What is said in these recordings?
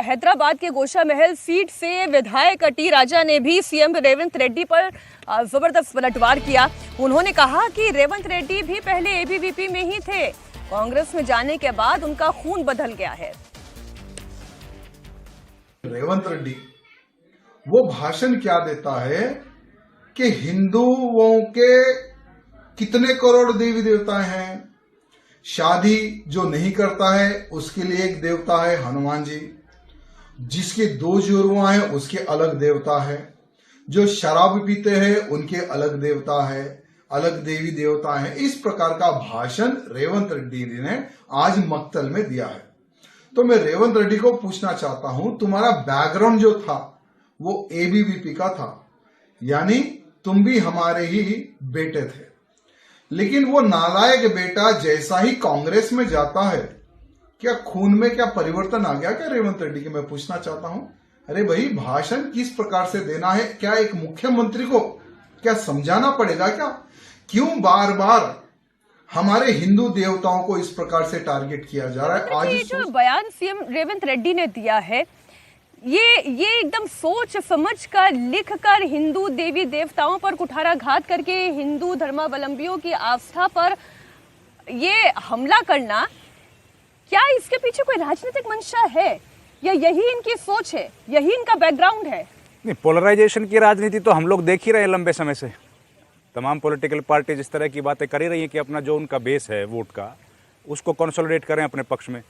हैदराबाद के गोशा महल सीट से विधायक टी राजा ने भी सीएम रेवंत रेड्डी पर जबरदस्त पलटवार किया। उन्होंने कहा कि रेवंत रेड्डी भी पहले एबीवीपी में ही थे, कांग्रेस में जाने के बाद उनका खून बदल गया है। रेवंत रेड्डी वो भाषण क्या देता है कि हिंदुओं के कितने करोड़ देवी देवता हैं, शादी जो नहीं करता है उसके लिए एक देवता है हनुमान जी, जिसके दो जुड़वा है उसके अलग देवता है, जो शराब पीते हैं उनके अलग देवता है, अलग देवी देवता है। इस प्रकार का भाषण रेवंत रेड्डी ने आज मक्तल में दिया है। तो मैं रेवंत रेड्डी को पूछना चाहता हूं, तुम्हारा बैकग्राउंड जो था वो एबीवीपी का था, यानी तुम भी हमारे ही बेटे थे, लेकिन वो नालायक बेटा जैसा ही कांग्रेस में जाता है, क्या खून में क्या परिवर्तन आ गया क्या रेवंत रेड्डी के? मैं पूछना चाहता हूं। अरे भाई, भाषण किस प्रकार से देना है? क्या एक मुख्यमंत्री को क्या समझाना पड़ेगा क्या? क्यों बार बार हमारे हिंदू देवताओं को इस प्रकार से टारगेट किया जा रहा है? आज जो बयान सीएम रेवंत रेड्डी ने दिया है, ये एकदम सोच समझ कर लिख कर हिंदू देवी देवताओं पर कुठाराघात करके हिंदू धर्मावलंबियों की आस्था पर ये हमला करना, क्या इसके पीछे कोई राजनीतिक मंशा है या यही इनकी सोच है, यही इनका बैकग्राउंड है? नहीं, पोलराइजेशन की राजनीति तो हम लोग देख ही रहे हैं लंबे समय से। तमाम पॉलिटिकल पार्टी इस तरह की बातें कर ही रही हैं कि अपना जो उनका बेस है वोट का, उसको कंसोलिडेट करें अपने पक्ष में।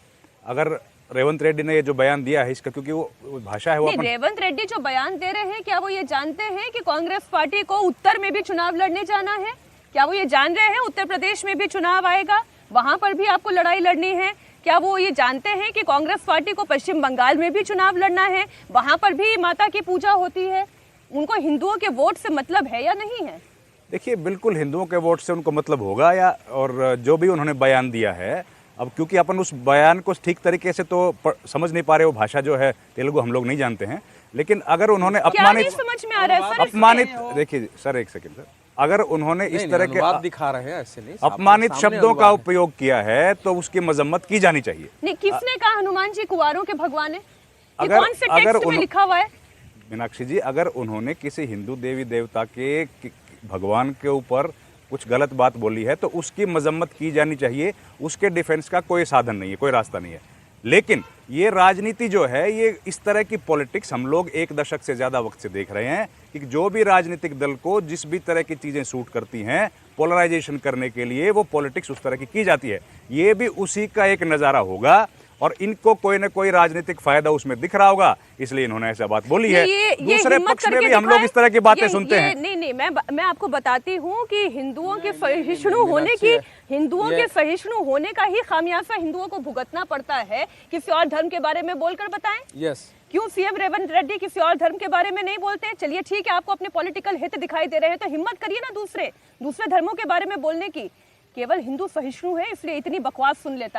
अगर रेवंत रेड्डी ने ये जो बयान दिया है इसका, क्योंकि वो भाषा है वो रेवंत रेड्डी जो बयान दे रहे हैं, क्या वो ये जानते हैं कि कांग्रेस पार्टी को उत्तर में भी चुनाव लड़ने जाना है? क्या वो ये जान रहे हैं उत्तर प्रदेश में भी चुनाव आएगा, वहां पर भी आपको लड़ाई लड़नी है? क्या वो ये जानते हैं कि कांग्रेस पार्टी को पश्चिम बंगाल में भी चुनाव लड़ना है, वहां पर भी माता की पूजा होती है? उनको हिंदुओं के वोट से मतलब है या नहीं है? देखिए, बिल्कुल हिंदुओं के वोट से उनको मतलब होगा, या और जो भी उन्होंने बयान दिया है, अब क्योंकि अपन उस बयान को ठीक तरीके से तो समझ नहीं पा रहे, वो भाषा जो है तेलुगु हम लोग नहीं जानते हैं, लेकिन अगर उन्होंने अपमानित, समझ में आ रहा है सर, अपमानित, देखिए सर एक सेकंड सर, अगर उन्होंने इस तरह के दिखा रहे हैं ऐसे नहीं, अपमानित शब्दों का उपयोग किया है तो उसकी मजम्मत की जानी चाहिए। नहीं, किसने कहा हनुमान जी कुंवारों के भगवान है? कौन से टेक्स्ट में लिखा हुआ है? मीनाक्षी जी, अगर उन्होंने किसी हिंदू देवी देवता के भगवान के ऊपर कुछ गलत बात बोली है तो उसकी मजम्मत की जानी चाहिए, उसके डिफेंस का कोई साधन नहीं है, कोई रास्ता नहीं है। लेकिन ये राजनीति जो है, ये इस तरह की पॉलिटिक्स हम लोग 1 दशक से ज़्यादा वक्त से देख रहे हैं कि जो भी राजनीतिक दल को जिस भी तरह की चीज़ें सूट करती हैं, पोलराइजेशन करने के लिए वो पॉलिटिक्स उस तरह की जाती है। ये भी उसी का एक नज़ारा होगा और इनको कोई ना कोई राजनीतिक फायदा उसमें दिख रहा होगा, इसलिए इन्होंने ऐसा बात बोली है। दूसरे पक्ष में भी हम लोग इस तरह की बातें सुनते हैं। नहीं, मैं आपको बताती हूँ कि हिंदुओं के सहिष्णु होने का ही खामियाजा हिंदुओं को भुगतना पड़ता है। किसी और धर्म के बारे में बोलकर बताएं। यस, क्यों सीएम रेवंत रेड्डी किसी और धर्म के बारे में नहीं बोलते हैं? चलिए ठीक है, आपको अपने पॉलिटिकल हित दिखाई दे रहे हैं तो हिम्मत करिए ना दूसरे धर्मों के बारे में बोलने की। केवल हिंदू सहिष्णु है इसलिए इतनी बकवास सुन लेता है।